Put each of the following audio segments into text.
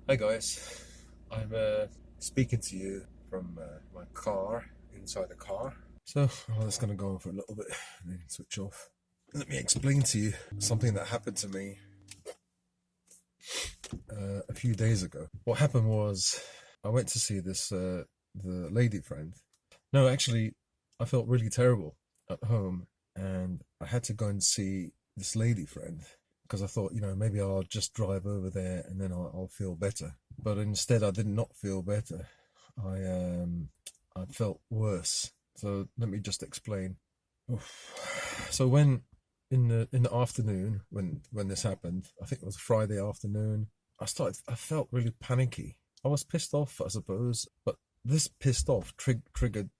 Hi guys, I'm speaking to you from my car, inside the car. So I'm just going to go on for a little bit and then switch off. Let me explain to you something that happened to me a few days ago. What happened was I went to see the lady friend. No, actually, I felt really terrible at home and I had to go and see this lady friend because I thought, maybe I'll just drive over there and then I'll feel better. But instead, I did not feel better. I um, I felt worse. So let me just explain. Oof. So in the afternoon when this happened, I think it was Friday afternoon. I felt really panicky. I was pissed off, I suppose, but this pissed off triggered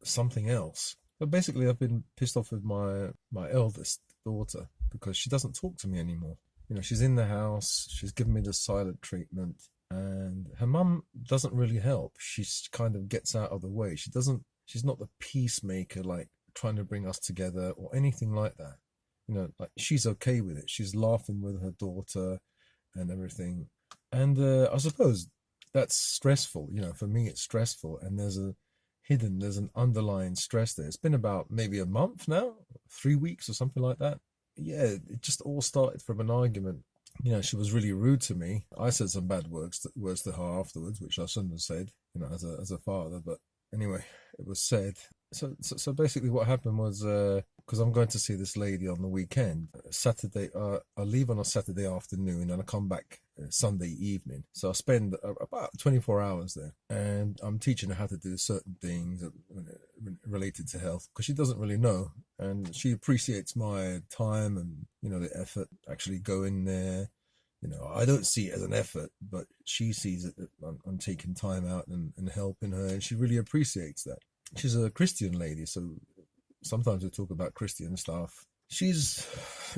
something else. But basically, I've been pissed off with my eldest daughter because she doesn't talk to me anymore. She's in the house. She's given me the silent treatment, and her mum doesn't really help. She kind of gets out of the way. She doesn't. She's not the peacemaker, like trying to bring us together or anything like that. Like she's okay with it. She's laughing with her daughter and everything. And I suppose that's stressful. For me, it's stressful, and there's an underlying stress there. It's been about maybe a month now, 3 weeks or something like that. Yeah, it just all started from an argument. She was really rude to me. I said some bad words to her afterwards, which I shouldn't have said, as a father. But anyway, it was said. So basically, what happened was because I'm going to see this lady on the weekend, Saturday. I leave on a Saturday afternoon and I come back Sunday evening. So I spend about 24 hours there, and I'm teaching her how to do certain things related to health because she doesn't really know, and she appreciates my time and the effort to actually go in there. I don't see it as an effort, but she sees it that I'm taking time out and helping her, and she really appreciates that. She's a Christian lady, so sometimes we talk about Christian stuff. She's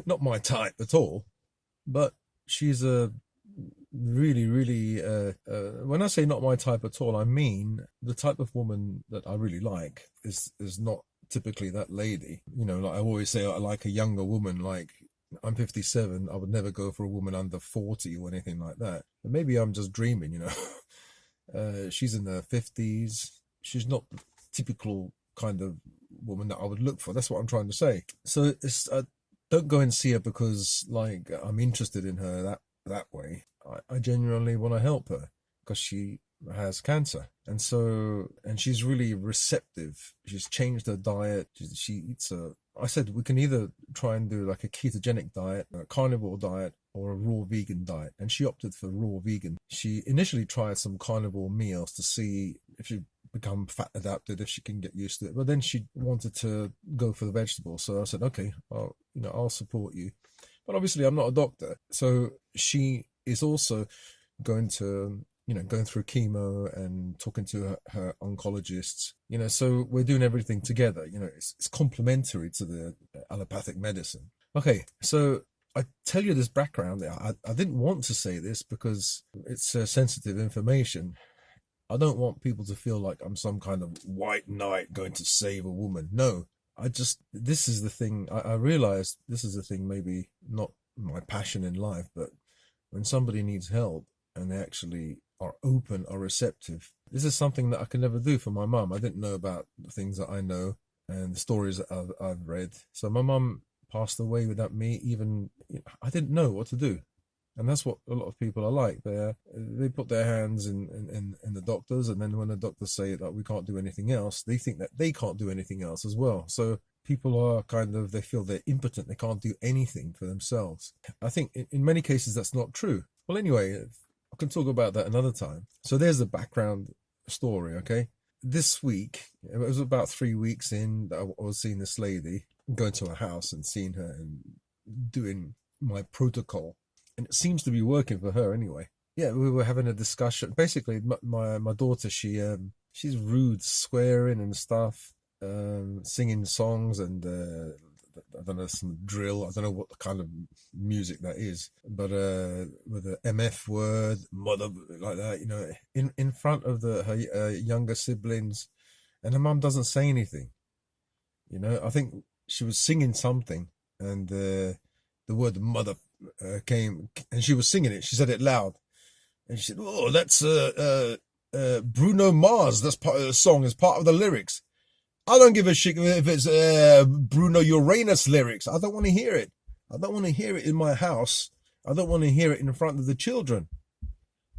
not my type at all, but she's a really, really. When I say not my type at all, I mean the type of woman that I really like is not typically that lady. Like I always say, I like a younger woman. Like I'm 57, I would never go for a woman under 40 or anything like that. But maybe I'm just dreaming. She's in her 50s. She's not the typical kind of woman that I would look for. That's what I'm trying to say. So it's don't go and see her because like I'm interested in her that way. I genuinely want to help her because she has cancer, and she's really receptive. She's changed her diet. She eats a. I said we can either try and do like a ketogenic diet, a carnivore diet, or a raw vegan diet, and she opted for raw vegan. She initially tried some carnivore meals to see if she become fat adapted, if she can get used to it, but then she wanted to go for the vegetables. So I said, okay, I'll support you, but obviously I'm not a doctor. So she is also going to going through chemo and talking to her oncologists. So we're doing everything together. It's complementary to the allopathic medicine. Okay, so I tell you this background. I didn't want to say this because it's sensitive information. I don't want people to feel like I'm some kind of white knight going to save a woman. No, this is the thing. I realize this is the thing, maybe not my passion in life, but when somebody needs help and they actually are open or receptive, this is something that I can never do for my mum. I didn't know about the things that I know and the stories that I've read. So my mum passed away without me even, I didn't know what to do. And that's what a lot of people are like. They put their hands in the doctors, and then when the doctors say that we can't do anything else, they think that they can't do anything else as well. So people are they feel they're impotent. They can't do anything for themselves. I think in many cases that's not true. Well, anyway, I can talk about that another time. So there's the background story, okay? This week, it was about 3 weeks in that I was seeing this lady, going to her house and seeing her and doing my protocol, and it seems to be working for her anyway. Yeah, we were having a discussion. Basically, my daughter, she's rude, swearing and stuff, singing songs and I don't know, some drill. I don't know what kind of music that is, but with the MF word, mother, like that, in front of her younger siblings, and her mum doesn't say anything. I think she was singing something, and the word mother came, and she was singing it. She said it loud, And she said, "Oh, that's Bruno Mars. That's part of the song. Is part of the lyrics. I don't give a shit if it's Bruno Uranus lyrics. I don't want to hear it. I don't want to hear it in my house. I don't want to hear it in front of the children.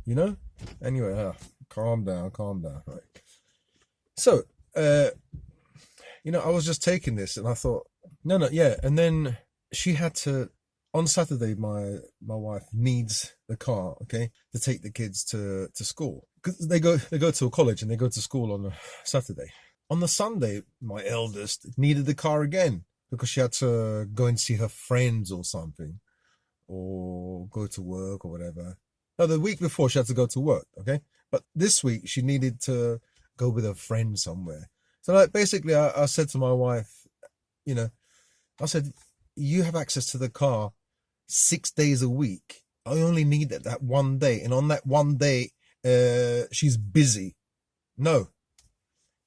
You know." Anyway, calm down, calm down. Right. So, I was just taking this, and I thought, no, yeah. And then she had to, on Saturday, my wife needs the car, okay, to take the kids to school, because they go to a college and they go to school on a Saturday. On the Sunday, my eldest needed the car again because she had to go and see her friends or something, or go to work or whatever. No, the week before she had to go to work, okay? But this week she needed to go with a friend somewhere. So like basically I said to my wife, I said, you have access to the car 6 days a week. I only need that one day. And on that one day, she's busy. No.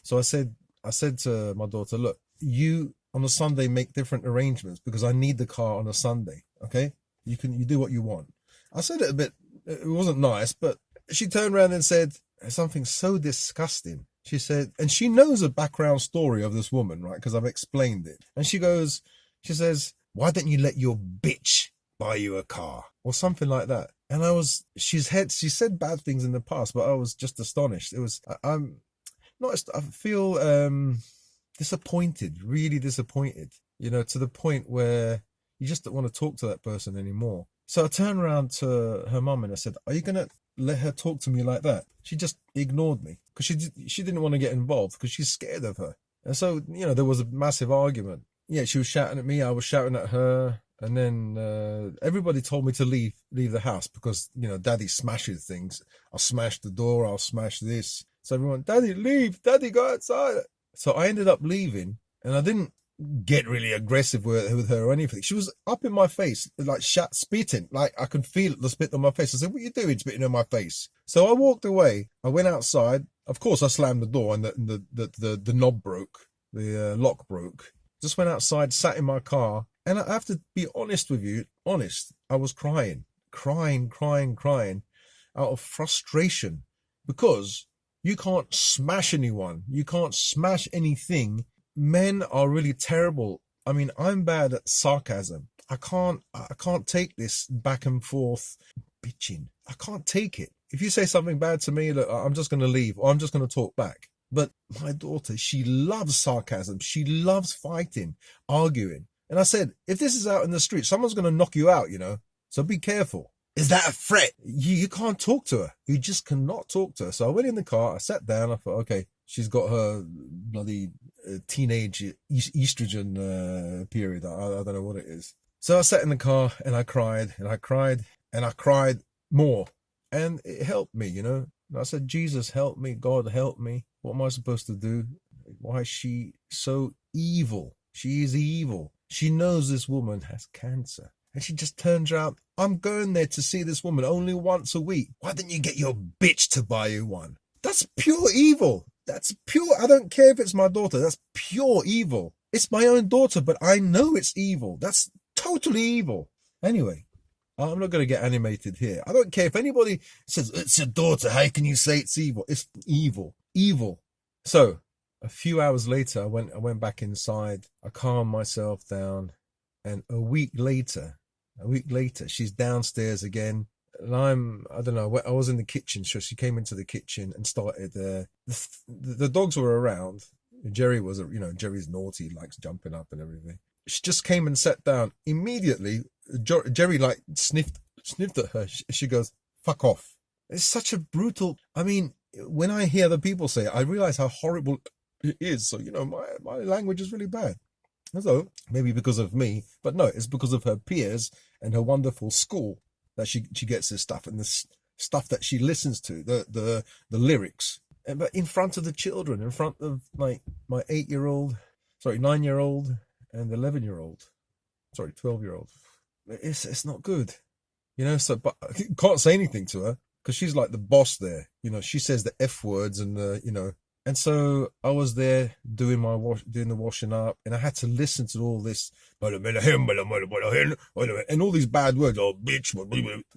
So I said to my daughter, look, you on a Sunday make different arrangements because I need the car on a Sunday. Okay. You do what you want. I said it a bit, it wasn't nice, but she turned around and said something so disgusting. She said, and she knows the background story of this woman, right? Because I've explained it. And she says, why don't you let your bitch buy you a car? Or something like that. And she said bad things in the past, but I was just astonished. I feel disappointed, really disappointed, to the point where you just don't want to talk to that person anymore. So I turned around to her mum and I said, are you going to let her talk to me like that? She just ignored me because she didn't want to get involved because she's scared of her. And so, there was a massive argument. Yeah, she was shouting at me, I was shouting at her. And then everybody told me to leave the house because, Daddy smashes things. I'll smash the door, I'll smash this. So everyone, Daddy, leave, Daddy, go outside. So I ended up leaving, and I didn't get really aggressive with her or anything. She was up in my face, like spitting, like I could feel the spit on my face. I said, what are you doing spitting on my face? So I walked away. I went outside. Of course, I slammed the door and the knob broke, the lock broke. Just went outside, sat in my car. And I have to be honest with you, I was crying out of frustration because you can't smash anyone. You can't smash anything. Men are really terrible. I mean, I'm bad at sarcasm. I can't take this back and forth bitching. I can't take it. If you say something bad to me, look, I'm just going to leave or I'm just going to talk back. But my daughter, she loves sarcasm. She loves fighting, arguing. And I said, if this is out in the street, someone's going to knock you out, So be careful. Is that a threat? You can't talk to her. You just cannot talk to her. So I went in the car. I sat down. I thought, okay, she's got her bloody teenage estrogen period. I don't know what it is. So I sat in the car and I cried and I cried and I cried more. And it helped me, And I said, Jesus, help me. God, help me. What am I supposed to do? Why is she so evil? She is evil. She knows this woman has cancer. And she just turns around. I'm going there to see this woman only once a week. Why didn't you get your bitch to buy you one? That's pure evil. That's pure. I don't care if it's my daughter. That's pure evil. It's my own daughter, but I know it's evil. That's totally evil. Anyway, I'm not going to get animated here. I don't care if anybody says, it's your daughter. How can you say it's evil? It's evil. Evil. So a few hours later, I went back inside. I calmed myself down. And a week later, she's downstairs again. And I don't know, I was in the kitchen. So she came into the kitchen and started, the dogs were around. Jerry was, Jerry's naughty, likes jumping up and everything. She just came and sat down. Immediately, Jerry like sniffed at her. She goes, fuck off. It's such a brutal, I mean, when I hear other people say it, I realize how horrible it is. So, my language is really bad. So maybe because of me, but no, it's because of her peers and her wonderful school that she gets this stuff and this stuff that she listens to, the lyrics. But in front of the children, in front of my 9-year-old and 11-year-old, 12-year-old. It's not good, so, but I can't say anything to her because she's like the boss there. She says the F words and And so I was there doing doing the washing up, and I had to listen to all this and all these bad words. Oh, bitch!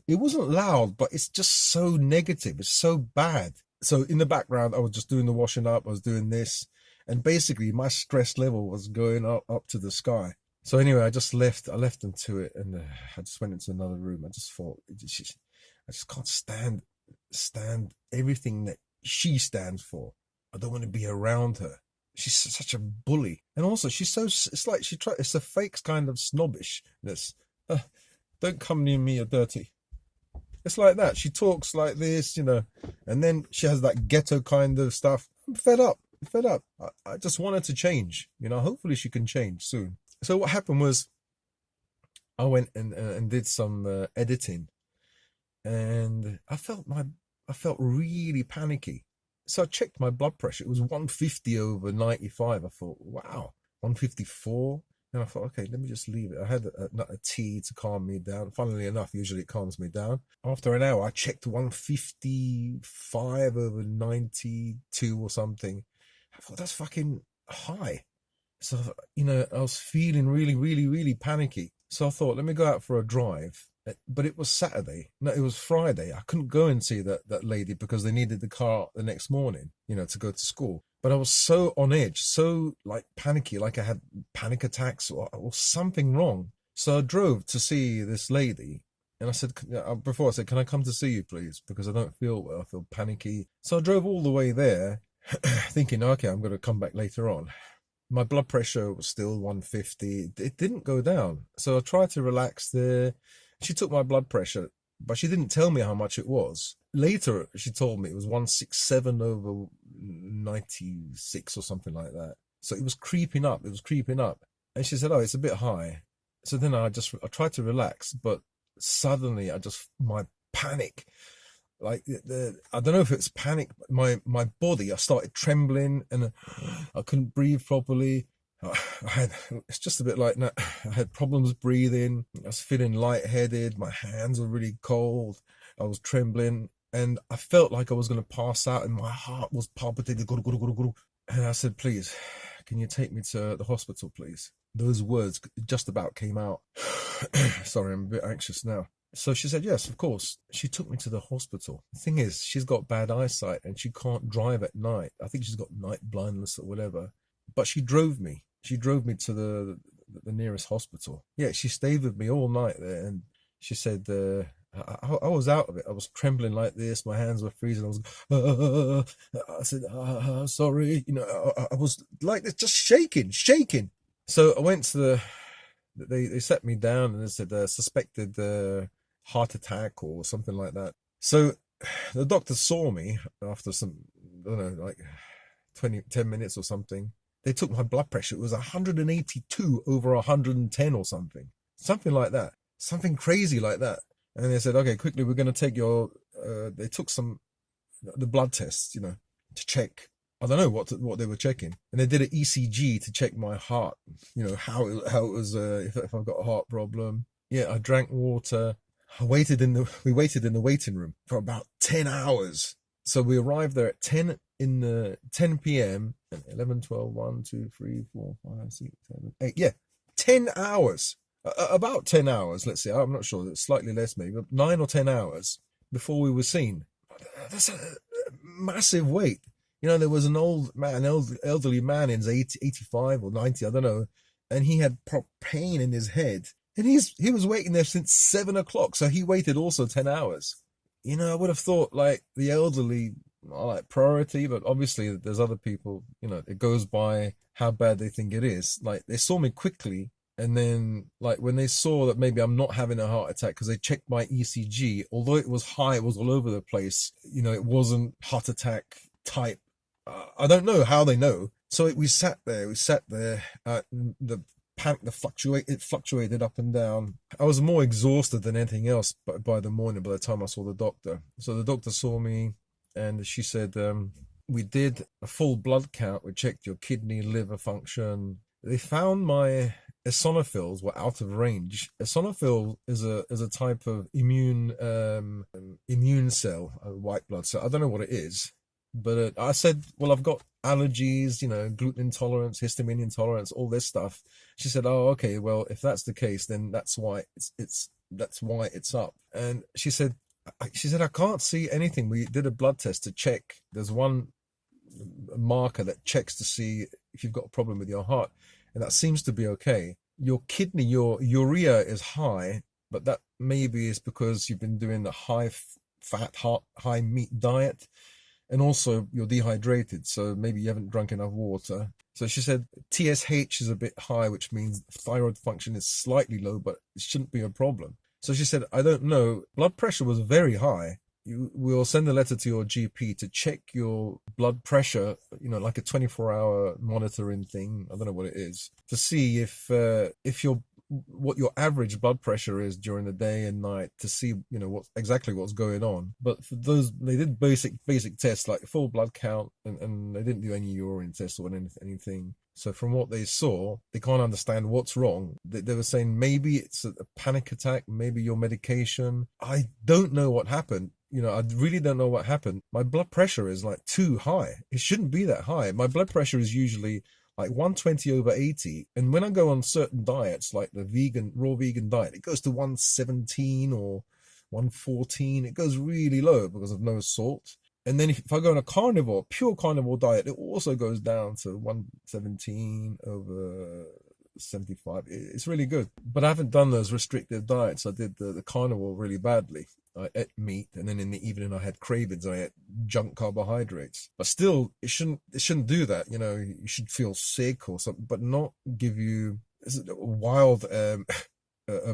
It wasn't loud, but it's just so negative. It's so bad. So in the background, I was just doing the washing up. I was doing this, and basically my stress level was going up to the sky. So anyway, I just left. I left them to it, and I just went into another room. I just thought, I just can't stand everything that she stands for. I don't want to be around her. She's such a bully, and also she's so. It's like it's a fake kind of snobbishness. Don't come near me, you're dirty. It's like that. She talks like this, and then she has that ghetto kind of stuff. I'm fed up. Fed up. I just want her to change. Hopefully she can change soon. So what happened was, I went and did some editing, and I felt really panicky. So I checked my blood pressure. It was 150 over 95. I thought, wow, 154. And I thought, okay, let me just leave it. I had a tea to calm me down. Funnily enough, usually it calms me down. After an hour, I checked 155 over 92 or something. I thought, that's fucking high. So, I was feeling really, really, really panicky. So I thought, let me go out for a drive. But it was Saturday. No, it was Friday. I couldn't go and see that lady because they needed the car the next morning, to go to school. But I was so on edge, so like panicky, like I had panic attacks or something wrong. So I drove to see this lady, and I said, before I said, can I come to see you, please? Because I don't feel well. I feel panicky. So I drove all the way there, thinking, okay, I'm going to come back later on. My blood pressure was still 150. It didn't go down. So I tried to relax there. She took my blood pressure, but she didn't tell me how much it was. Later, she told me it was 167 over 96 or something like that. So it was creeping up. It was creeping up. And she said, oh, it's a bit high. So then I tried to relax, but suddenly my panic, like I don't know if it's panic, my body, I started trembling and I couldn't breathe properly. It's just a bit like I had problems breathing. I was feeling lightheaded. My hands were really cold. I was trembling, and I felt like I was going to pass out, and my heart was palpitating. And I said, please, can you take me to the hospital, please? Those words just about came out. Sorry, I'm a bit anxious now. So she said, yes, of course. She took me to the hospital. The thing is, she's got bad eyesight and she can't drive at night. I think she's got night blindness or whatever. But she drove me. She drove me to the nearest hospital. Yeah, she stayed with me all night there, and she said, I was out of it. I was trembling like this. My hands were freezing. I said, sorry. I was like this, just shaking. So I went to they set me down and they said suspected heart attack or something like that. So the doctor saw me after some, I don't know, like 10 minutes or something. They took my blood pressure. It was 182 over 110 or something like that, something crazy like that. And they said, okay, quickly, we're going to take they took the blood tests, to check. I don't know what they were checking. And they did an ECG to check my heart, how it was, if I've got a heart problem. Yeah, I drank water. We waited in the waiting room for about 10 hours. So we arrived there at 10 p.m. 11, 12, 1, 2, 3, 4, 5, 6, 7, 8. Yeah, 10 hours. About 10 hours, let's say. I'm not sure. Slightly less maybe, but 9 or 10 hours before we were seen. That's a massive wait. There was an old man, elderly man in his 85 or 90, I don't know, and he had pain in his head. And he was waiting there since 7 o'clock, so he waited also 10 hours. I would have thought like the elderly are like priority, but obviously there's other people, it goes by how bad they think it is. Like they saw me quickly, and then like when they saw that maybe I'm not having a heart attack, because they checked my ECG, although it was high, it was all over the place, it wasn't heart attack type. I don't know how they know. So we sat there, the panic, it fluctuated up and down. I was more exhausted than anything else by the morning, by the time I saw the doctor. So the doctor saw me, and she said, we did a full blood count. We checked your kidney, liver function. They found my eosinophils were out of range. Eosinophil is a type of immune cell, a white blood cell. I don't know what it is. But I said, well, I've got allergies, gluten intolerance, histamine intolerance, all this stuff. She said, oh, okay, well, if that's the case, then that's why that's why it's up. And she said, I can't see anything. We did a blood test to check. There's one marker that checks to see if you've got a problem with your heart, and that seems to be okay. Your kidney, your urea is high, but that maybe is because you've been doing the high fat, high meat diet, and also you're dehydrated, so maybe you haven't drunk enough water. So she said TSH is a bit high, which means thyroid function is slightly low, but it shouldn't be a problem. So she said, I don't know. Blood pressure was very high. You will send a letter to your GP to check your blood pressure, like a 24-hour monitoring thing. I don't know what it is, to see if what your average blood pressure is during the day and night, to see what's going on. But for those, they did basic tests like full blood count, and they didn't do any urine tests or anything. So from what they saw, they can't understand what's wrong. They were saying maybe it's a panic attack, maybe your medication. I don't know what happened. I really don't know what happened. My blood pressure is like too high. It shouldn't be that high. My blood pressure is usually like 120/80. And when I go on certain diets, like the raw vegan diet, it goes to 117 or 114. It goes really low because of no salt. And then if I go on a pure carnivore diet, it also goes down to 117/75. It's really good. But I haven't done those restrictive diets. I did the carnivore really badly. I ate meat, and then in the evening I had cravings. I ate junk carbohydrates. But still, it shouldn't do that. You should feel sick or something, but not give you wild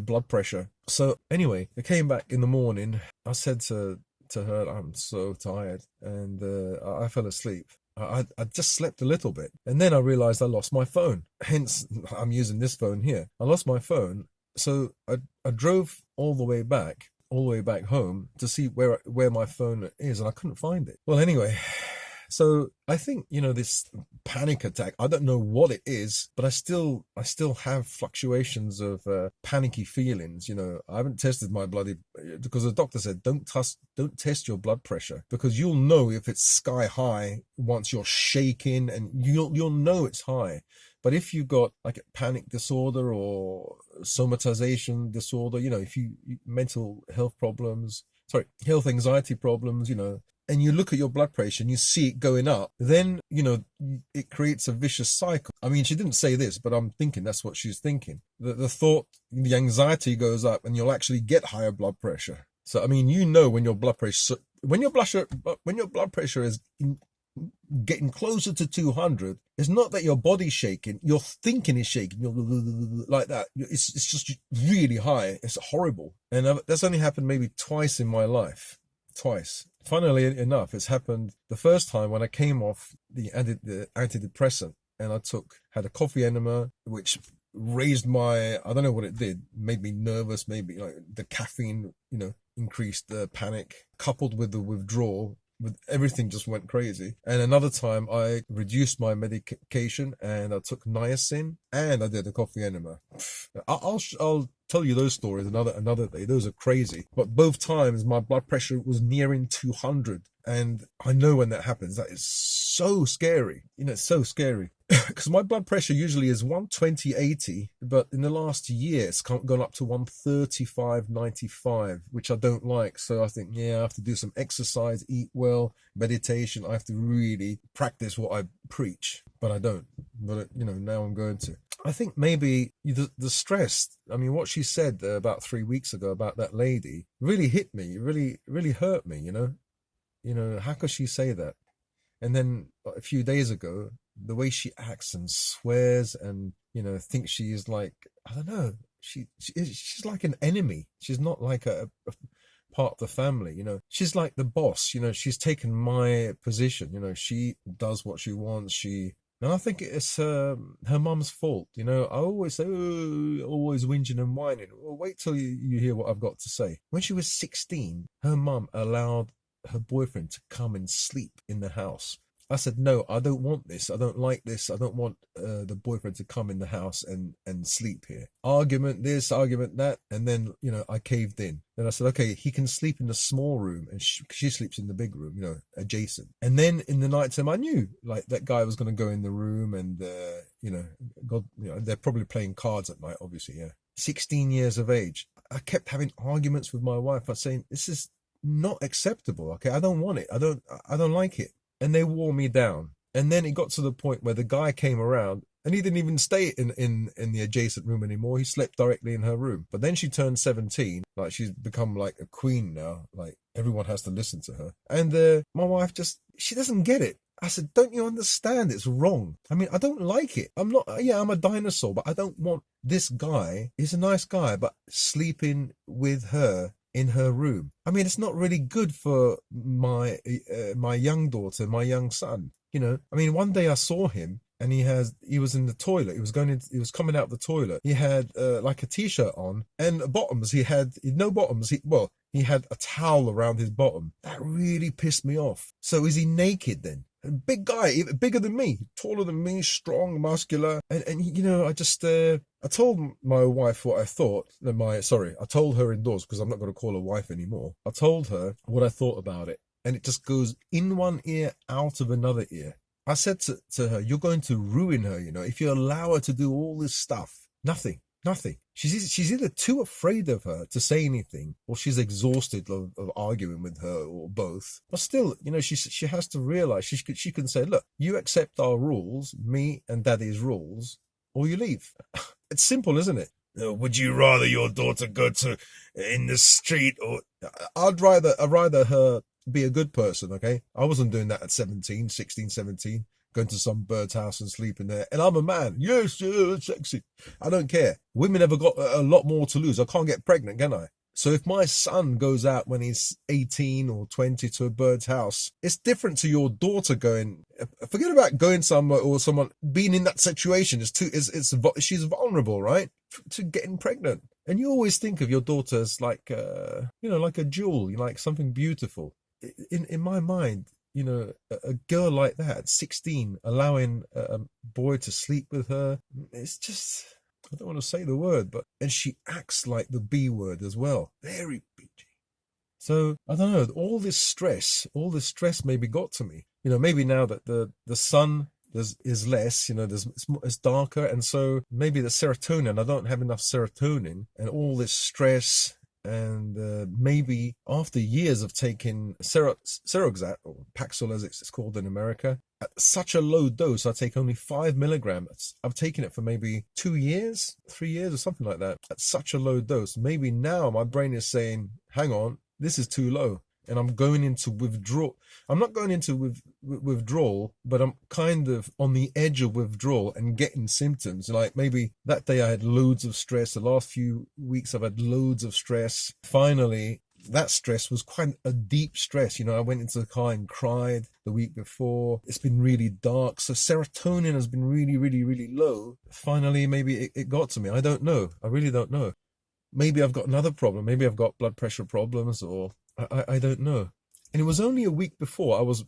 blood pressure. So anyway, I came back in the morning. I said to her, I'm so tired, and I fell asleep. I just slept a little bit, and then I realized I lost my phone. Hence, I'm using this phone here. I lost my phone, so I drove all the way back home to see where my phone is, and I couldn't find it. Well, anyway, so I think this panic attack, I don't know what it is, but I still have fluctuations of panicky feelings. I haven't tested my because the doctor said don't test your blood pressure, because you'll know if it's sky high once you're shaking, and you'll know it's high. But if you've got like a panic disorder or somatization disorder, if you mental health anxiety problems, and you look at your blood pressure and you see it going up, then, it creates a vicious cycle. I mean, she didn't say this, but I'm thinking that's what she's thinking. The thought, the anxiety goes up and you'll actually get higher blood pressure. So, I mean, when your blood pressure is getting closer to 200, it's not that your body's shaking, your thinking is shaking, you're like that. It's just really high. It's horrible. And that's only happened maybe twice in my life. Twice. Funnily enough, it's happened the first time when I came off the antidepressant, and I had a coffee enema, which raised I don't know what it did, made me nervous, maybe like the caffeine, increased the panic, coupled with the withdrawal. Everything just went crazy. And another time I reduced my medication and I took niacin and I did a coffee enema. I'll tell you those stories another day. Those are crazy. But both times my blood pressure was nearing 200. And I know when that happens, that is so scary. It's so scary. Because my blood pressure usually is 120/80, but in the last year it's gone up to 135/95, which I don't like. So I think, I have to do some exercise, eat well, meditation. I have to really practice what I preach, but I don't. But now I'm going to. I think maybe the stress. I mean, what she said about 3 weeks ago about that lady really hit me. It really hurt me. How could she say that? And then a few days ago, the way she acts and swears and, thinks she is like, I don't know, she's like an enemy. She's not like a part of the family, She's like the boss, she's taken my position, she does what she wants. And I think it's her mum's fault. I always say, oh, always whinging and whining. Well, wait till you hear what I've got to say. When she was 16, her mum allowed her boyfriend to come and sleep in the house. I said, no, I don't want this. I don't like this. I don't want the boyfriend to come in the house and sleep here. Argument this, argument that. And then, I caved in. Then I said, okay, he can sleep in the small room, and she sleeps in the big room, adjacent. And then in the nighttime, I knew like that guy was going to go in the room, and, God, they're probably playing cards at night, obviously. Yeah. 16 years of age. I kept having arguments with my wife. I was saying, this is not acceptable. Okay. I don't want it. I don't like it. And they wore me down. And then it got to the point where the guy came around, and he didn't even stay in the adjacent room anymore. He slept directly in her room. But then she turned 17. Like, she's become like a queen now. Like, everyone has to listen to her. And my wife she doesn't get it. I said, don't you understand? It's wrong. I mean, I don't like it. I'm a dinosaur, but I don't want this guy. He's a nice guy, but sleeping with her in her room. I mean, it's not really good for my young daughter, my young son. I mean, one day I saw him, and he was in the toilet. He was coming out the toilet. He had like a t-shirt on, and bottoms. He had no bottoms. He had a towel around his bottom. That really pissed me off. So is he naked then? A big guy, even bigger than me, taller than me, strong, muscular. And I told my wife what I thought. I told her indoors, because I'm not going to call her wife anymore. I told her what I thought about it. And it just goes in one ear, out of another ear. I said to her, you're going to ruin her, if you allow her to do all this stuff. Nothing. She's either too afraid of her to say anything, or she's exhausted of arguing with her, or both. But still, she has to realize she can say, look, you accept our rules, me and daddy's rules, or you leave. It's simple, isn't it? Would you rather your daughter go to in the street, or I'd rather her be a good person, okay? I wasn't doing that at 16, 17, going to some bird's house and sleeping there. And I'm a man. Yes, sexy. I don't care. Women have got a lot more to lose. I can't get pregnant, can I? So if my son goes out when he's 18 or 20 to a bird's house, it's different to your daughter going. Forget about going somewhere or someone being in that situation. She's vulnerable, right, to getting pregnant. And you always think of your daughter as like like a jewel, like something beautiful. In my mind, a girl like that at 16, allowing a boy to sleep with her, it's just, I don't want to say the word, and she acts like the B word as well. Very bitchy. So, I don't know, all this stress maybe got to me. Maybe now that the sun is less, it's darker, and so maybe the serotonin, I don't have enough serotonin, and all this stress. And maybe after years of taking Seroxat, or Paxil as it's called in America, at such a low dose, I take only 5 milligrams. I've taken it for maybe 2 years, 3 years, or something like that, at such a low dose. Maybe now my brain is saying, hang on, this is too low. And I'm going into withdrawal. I'm not going into withdrawal, but I'm kind of on the edge of withdrawal and getting symptoms. Like maybe that day I had loads of stress. The last few weeks I've had loads of stress. Finally, that stress was quite a deep stress. I went into the car and cried the week before. It's been really dark. So serotonin has been really, really, really low. Finally, maybe it got to me. I don't know. I really don't know. Maybe I've got another problem. Maybe I've got blood pressure problems, or I don't know. And it was only a week before I was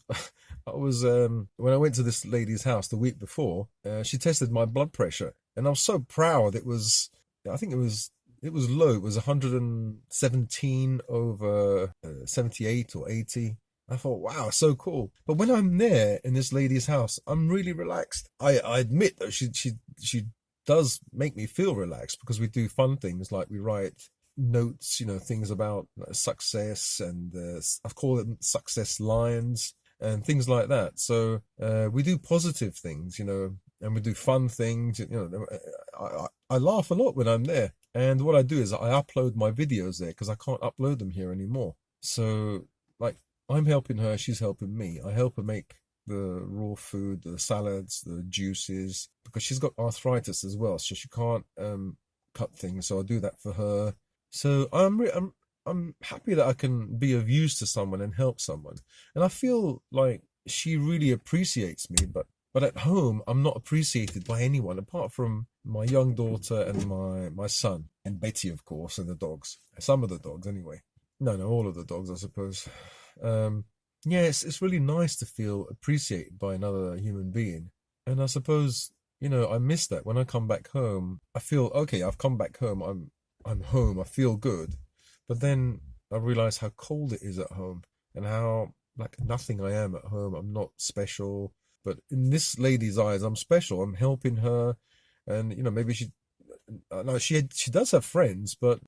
when I went to this lady's house the week before, she tested my blood pressure, and I was so proud. I think it was low. It was 117 over 78 or 80. I thought, wow, so cool. But when I'm there in this lady's house, I'm really relaxed. I admit that she does make me feel relaxed, because we do fun things, like we write notes, things about success, and I've called them success lines and things like that. So we do positive things, and we do fun things. I laugh a lot when I'm there, and what I do is I upload my videos there, because I can't upload them here anymore. So like, I'm helping her, she's helping me. I help her make the raw food, the salads, the juices, because she's got arthritis as well, so she can't cut things. So I do that for her. So I'm happy that I can be of use to someone and help someone, and I feel like she really appreciates me. But at home, I'm not appreciated by anyone apart from my young daughter and my son, and Betty, of course, and the dogs. Some of the dogs, anyway. No, all of the dogs, I suppose. Yeah, it's really nice to feel appreciated by another human being. And I suppose, I miss that when I come back home. I feel okay, I've come back home. I'm home. I feel good. But then I realize how cold it is at home and how like nothing I am at home. I'm not special. But in this lady's eyes, I'm special. I'm helping her. And maybe no, she does have friends, but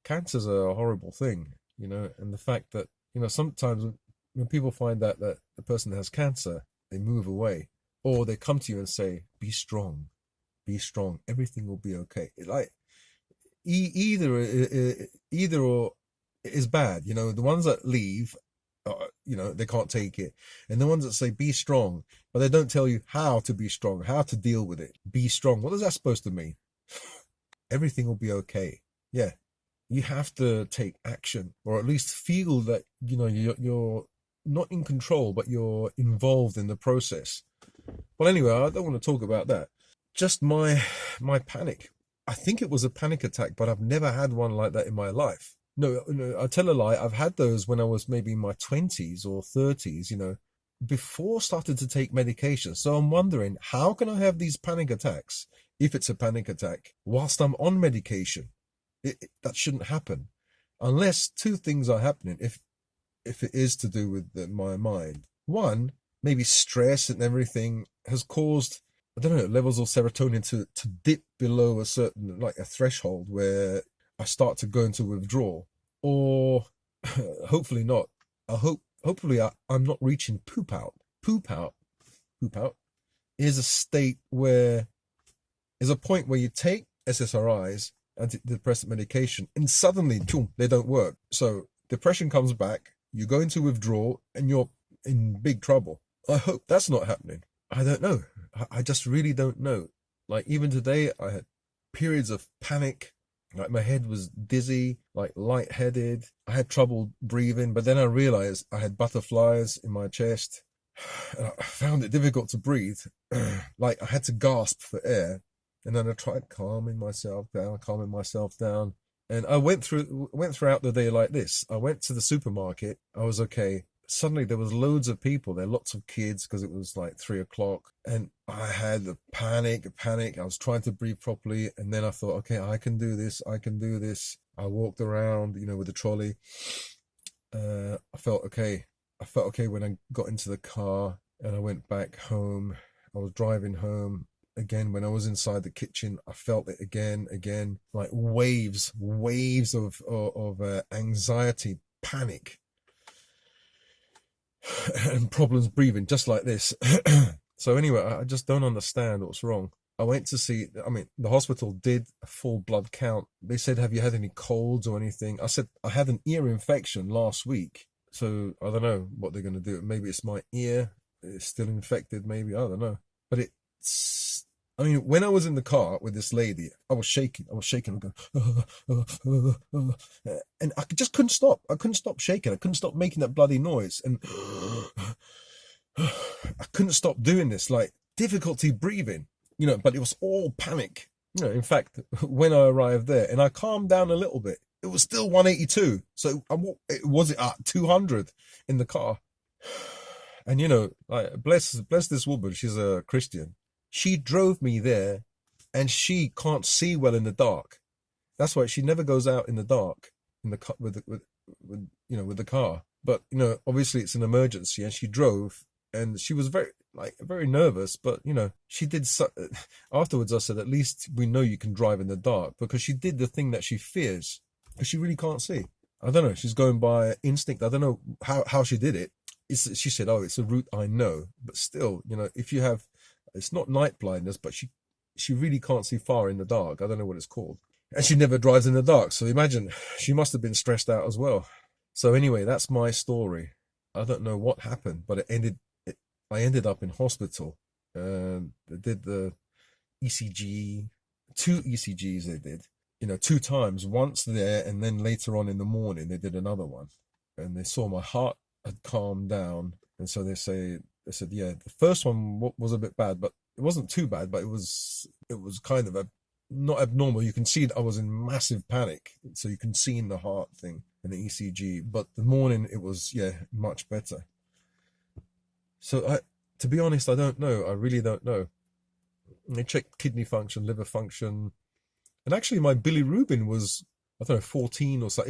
cancer's a horrible thing, and the fact that sometimes when people find out that the person has cancer, they move away, or they come to you and say, be strong, everything will be okay. Like either or is bad. The ones that leave, they can't take it, and the ones that say be strong, but they don't tell you how to be strong, how to deal with it. Be strong. What is that supposed to mean? Everything will be okay. Yeah, you have to take action, or at least feel that you're not in control, but you're involved in the process. Well, anyway, I don't want to talk about that. Just my panic. I think it was a panic attack, but I've never had one like that in my life. No, no, I tell a lie. I've had those when I was maybe in my 20s or 30s, before started to take medication. So I'm wondering, how can I have these panic attacks if it's a panic attack whilst I'm on medication? That shouldn't happen unless two things are happening. If it is to do with my mind, one, maybe stress and everything has caused, I don't know, levels of serotonin to dip below a certain, like a threshold where I start to go into withdrawal, or hopefully not. Hopefully I'm not reaching poop out. Poop out is a state where is a point where you take SSRIs, antidepressant medication, and suddenly, boom, they don't work. So depression comes back, you go into withdrawal, and you're in big trouble. I hope that's not happening. I don't know. I just really don't know. Like even today, I had periods of panic. Like my head was dizzy, like lightheaded. I had trouble breathing, but then I realized I had butterflies in my chest. And I found it difficult to breathe. Like I had to gasp for air. And then I tried calming myself down. And I went throughout the day like this. I went to the supermarket. I was okay. Suddenly there was loads of people there, lots of kids, because it was like 3 o'clock, and I had a panic. I was trying to breathe properly, and then I thought, okay, I can do this. I walked around, with the trolley. I felt okay. When I got into the car and I went back home. I was driving home. Again, when I was inside the kitchen, I felt it again, like waves of anxiety, panic, and problems breathing, just like this. So anyway, I just don't understand what's wrong. I went to see, the hospital did a full blood count. They said, have you had any colds or anything? I said, I had an ear infection last week. So I don't know what they're going to do. Maybe it's my ear. It's still infected, maybe. I don't know. But when I was in the car with this lady, I was shaking. I'm going, and I just couldn't stop. I couldn't stop shaking. I couldn't stop making that bloody noise. And I couldn't stop doing this, like difficulty breathing, but it was all panic. In fact, when I arrived there and I calmed down a little bit, it was still 182. So it was at 200 in the car. And like bless this woman, she's a Christian. She drove me there, and she can't see well in the dark. That's why she never goes out in the dark in the car with the car. But obviously it's an emergency, and she drove, and she was very nervous. But she did. Afterwards, I said, at least we know you can drive in the dark, because she did the thing that she fears, because she really can't see. I don't know. She's going by instinct. I don't know how she did it. She said, "Oh, it's a route I know." But still, if you have, it's not night blindness, but she really can't see far in the dark. I don't know what it's called. And she never drives in the dark. So imagine, she must have been stressed out as well. So anyway, that's my story. I don't know what happened, but I ended up in hospital. They did the ECG, 2 ECGs they did, 2 times, once there, and then later on in the morning, they did another one. And they saw my heart had calmed down. And so they said, yeah, the first one was a bit bad, but it wasn't too bad, but it was kind of not abnormal. You can see that I was in massive panic. So you can see in the heart thing. and the ECG, but the morning it was, yeah, much better. So to be honest, I don't know. I really don't know. They checked kidney function, liver function, and actually my bilirubin was, I don't know, 14 or so.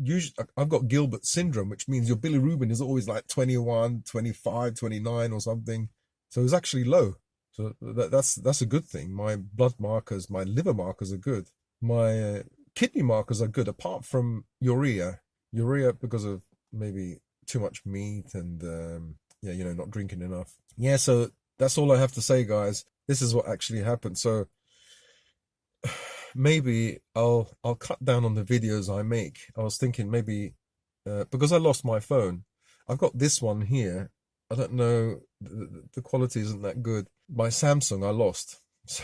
Usually, I've got Gilbert syndrome, which means your bilirubin is always like 21, 25, 29 or something. So it was actually low. So that's a good thing. My blood markers, my liver markers are good. My kidney markers are good, apart from urea. Urea because of maybe too much meat and yeah, not drinking enough. Yeah, so that's all I have to say, guys. This is what actually happened. So maybe I'll cut down on the videos I make. I was thinking maybe because I lost my phone. I've got this one here. I don't know, the quality isn't that good. My Samsung I lost, so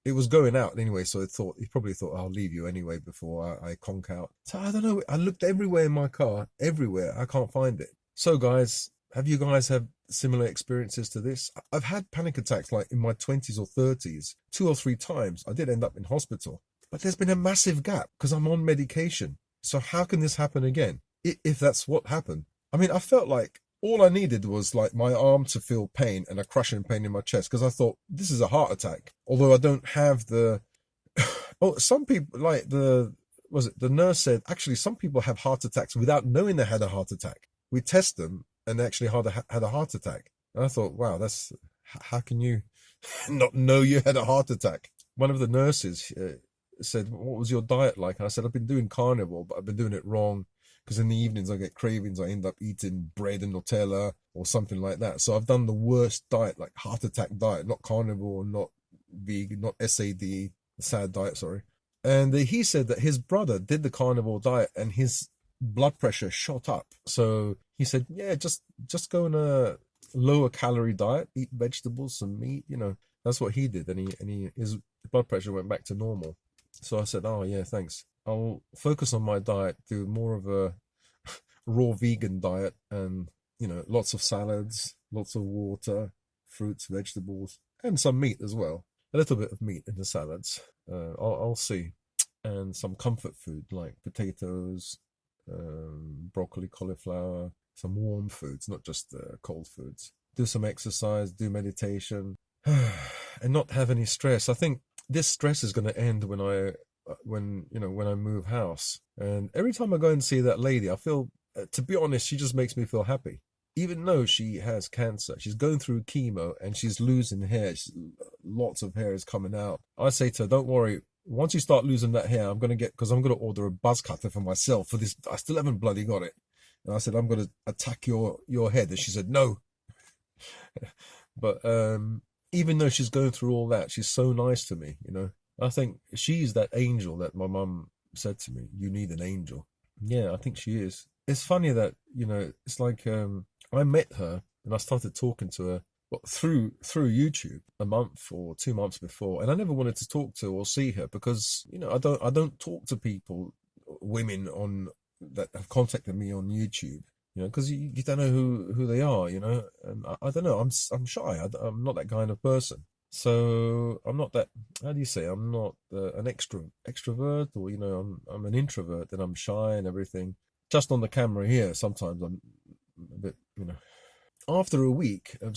it was going out anyway. So he probably thought I'll leave you anyway before I conk out. So I don't know. I looked everywhere in my car, everywhere. I can't find it. So guys, have you guys had similar experiences to this? I've had panic attacks like in my 20s or 30s, 2 or 3 times. I did end up in hospital, but there's been a massive gap because I'm on medication. So how can this happen again? If that's what happened. I mean, I felt like all I needed was like my arm to feel pain and a crushing pain in my chest, because I thought this is a heart attack. Although I don't have the, oh, some people like the nurse said, actually, some people have heart attacks without knowing they had a heart attack. We test them and they actually had a heart attack. And I thought, wow, how can you not know you had a heart attack? One of the nurses said, what was your diet like? And I said, I've been doing carnivore, but I've been doing it wrong. Because in the evenings I get cravings, I end up eating bread and Nutella or something like that. So I've done the worst diet, like heart attack diet, not carnivore, not vegan, not SAD, sad diet, sorry. And he said that his brother did the carnivore diet and his blood pressure shot up. So he said, yeah, just go on a lower calorie diet, eat vegetables, some meat, that's what he did. And his blood pressure went back to normal. So I said, oh yeah, thanks. I'll focus on my diet, do more of a raw vegan diet, and lots of salads, lots of water, fruits, vegetables, and some meat as well. A little bit of meat in the salads. I'll see, and some comfort food like potatoes, broccoli, cauliflower, some warm foods, not just cold foods. Do some exercise, do meditation, and not have any stress. I think this stress is going to end when I move house. And every time I go and see that lady, I feel, to be honest, she just makes me feel happy. Even though she has cancer, she's going through chemo and she's losing hair. Lots of hair is coming out. I say to her, don't worry. Once you start losing that hair, because I'm going to order a buzz cutter for myself for this. I still haven't bloody got it. And I said, I'm going to attack your head. And she said, no. But even though she's going through all that, she's so nice to me, I think she's that angel that my mum said to me, you need an angel. Yeah, I think she is. It's funny that, it's like I met her and I started talking to her through YouTube a month or 2 months before, and I never wanted to talk to or see her because, I don't talk to people, women that have contacted me on YouTube, because you don't know who they are, and I don't know, I'm shy. I'm not that kind of person. So I'm not that, how do you say, I'm not an extrovert, or, I'm an introvert, and I'm shy and everything. Just on the camera here, sometimes I'm a bit, After a week I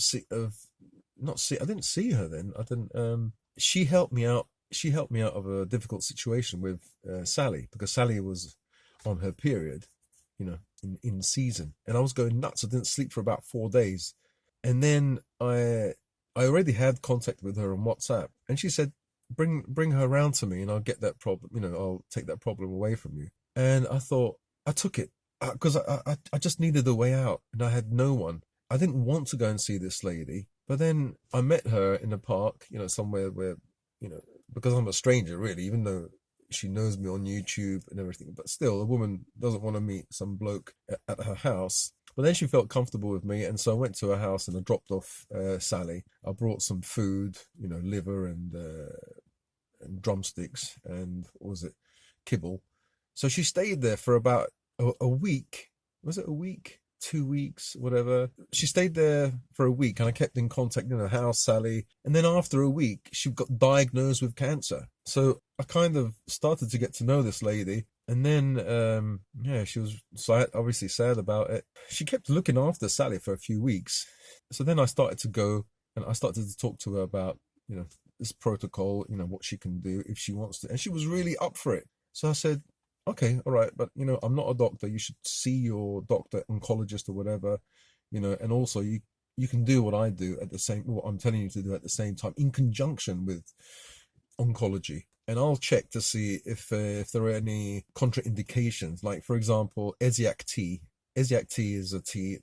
didn't see her then. I didn't, she helped me out. She helped me out of a difficult situation with Sally, because Sally was on her period, in season. And I was going nuts. I didn't sleep for about 4 days. And then I already had contact with her on WhatsApp, and she said, bring her around to me and I'll get that problem, I'll take that problem away from you. And I thought, I took it because I just needed a way out, and I had no one. I didn't want to go and see this lady, but then I met her in a park, somewhere where, because I'm a stranger really, even though she knows me on YouTube and everything, but still a woman doesn't want to meet some bloke at her house. But then she felt comfortable with me, and so I went to her house and I dropped off Sally. I brought some food, liver and drumsticks and what was it, kibble. So she stayed there for about a week. Was it a week? 2 weeks, whatever. She stayed there for a week, and I kept in contact in her house, Sally. And then after a week, she got diagnosed with cancer. So I kind of started to get to know this lady. And then, yeah, she was sad, obviously sad about it. She kept looking after Sally for a few weeks. So then I started to go and I started to talk to her about, this protocol, what she can do if she wants to. And she was really up for it. So I said, okay, all right, but, I'm not a doctor. You should see your doctor, oncologist or whatever, and also you can do what I do at the same, what I'm telling you to do at the same time in conjunction with oncology, and I'll check to see if there are any contraindications. Like for example, Esiac tea. Esiac tea is a tea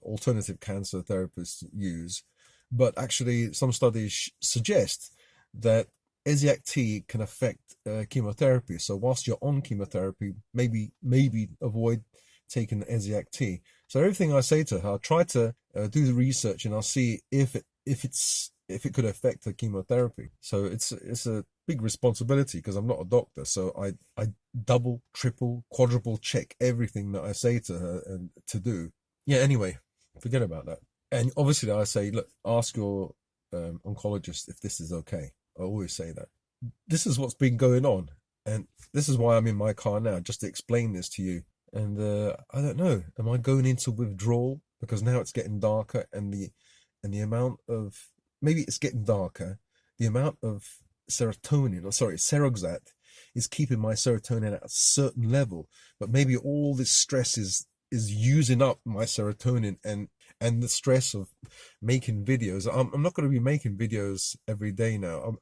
alternative cancer therapists use, but actually some studies suggest that Esiac tea can affect chemotherapy. So whilst you're on chemotherapy, maybe avoid taking Esiac tea. So everything I say to her, I'll try to do the research and I'll see if it could affect the chemotherapy. So it's a big responsibility because I'm not a doctor. So I double, triple, quadruple check everything that I say to her and to do. Yeah. Anyway, forget about that. And obviously, I say, look, ask your oncologist if this is okay. I always say that. This is what's been going on, and this is why I'm in my car now, just to explain this to you. And I don't know, am I going into withdrawal because now it's getting darker, and the amount of, maybe it's getting darker, the amount of seroxat is keeping my serotonin at a certain level, but maybe all this stress is using up my serotonin and the stress of making videos. I'm not going to be making videos every day now.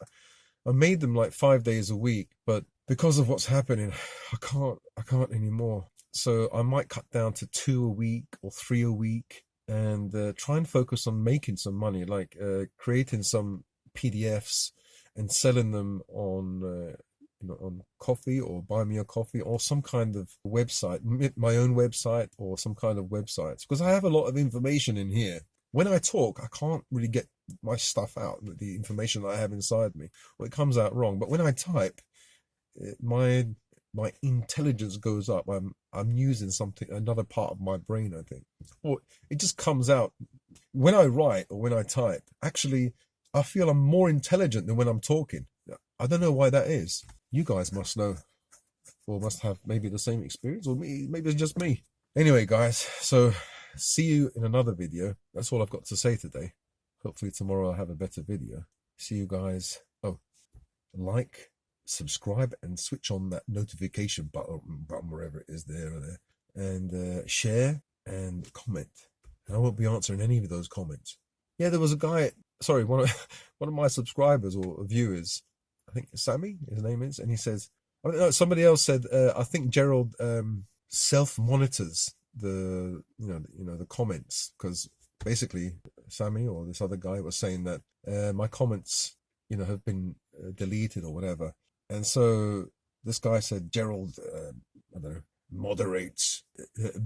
I made them like 5 days a week, but because of what's happening, I can't anymore. So I might cut down to 2 a week or 3 a week, and try and focus on making some money, like creating some PDFs and selling them on on Coffee or Buy Me a Coffee or some kind of website, my own website or some kind of websites, because I have a lot of information in here. When I talk, I can't really get my stuff out, the information that I have inside me, or it comes out wrong. But when I type, my intelligence goes up. I'm using another part of my brain, I think, or it just comes out when I write or when I type. Actually, I feel I'm more intelligent than when I'm talking. I don't know why that is. You guys must know, or must have maybe the same experience, or maybe it's just me. Anyway, guys, so see you in another video. That's all I've got to say today. Hopefully tomorrow I'll have a better video. See you guys. Oh, like, subscribe, and switch on that notification button wherever it is there or there, and share and comment. And I won't be answering any of those comments. Yeah, there was a guy, sorry, one of my subscribers or viewers, I think Sammy, his name is, and he says, somebody else said, I think Gerald self-monitors the the comments, because basically Sammy or this other guy was saying that my comments have been deleted or whatever, and so this guy said Gerald I don't know, moderates.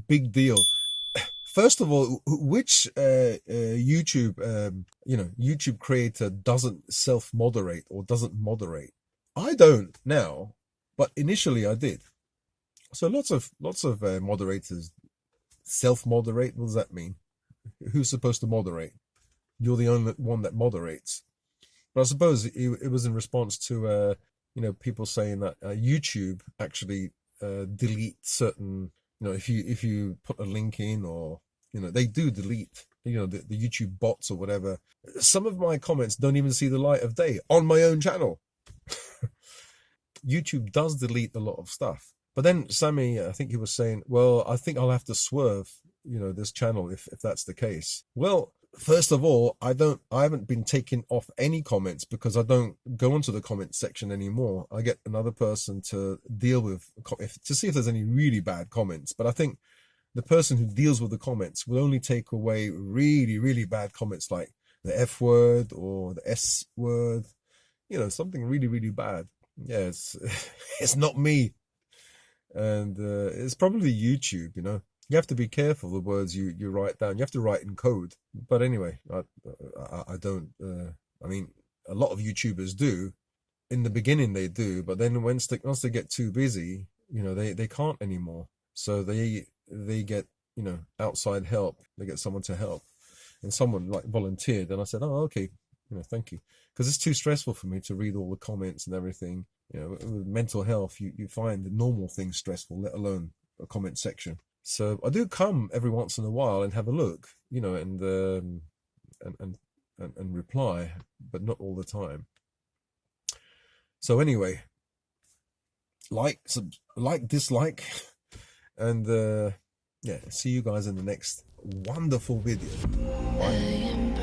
Big deal. First of all, which YouTube YouTube creator doesn't self-moderate or doesn't moderate? I don't now, but initially I did. So lots of moderators self-moderate. What does that mean? Who's supposed to moderate? You're the only one that moderates. But I suppose it was in response to people saying that YouTube actually delete certain, if you put a link in, or they do delete the YouTube bots or whatever. Some of my comments don't even see the light of day on my own channel. YouTube does delete a lot of stuff. But then Sammy, I think he was saying, well, I think I'll have to swerve this channel if that's the case. Well, first of all, I haven't been taking off any comments because I don't go into the comment section anymore. I get another person to deal with to see if there's any really bad comments. But I think the person who deals with the comments will only take away really, really bad comments like the F word or the S word, something really, really bad. Yeah, it's not me. And it's probably YouTube, You have to be careful the words you write down. You have to write in code. But anyway, I don't. I mean, a lot of YouTubers do. In the beginning, they do, but then once they get too busy, they can't anymore. So they get outside help. They get someone to help, and someone like volunteered. And I said, oh, okay, thank you, because it's too stressful for me to read all the comments and everything. You know, with mental health, you find the normal things stressful, let alone a comment section. So I do come every once in a while and have a look, you know, and and and reply, but not all the time. So anyway, dislike, and yeah, see you guys in the next wonderful video. Bye.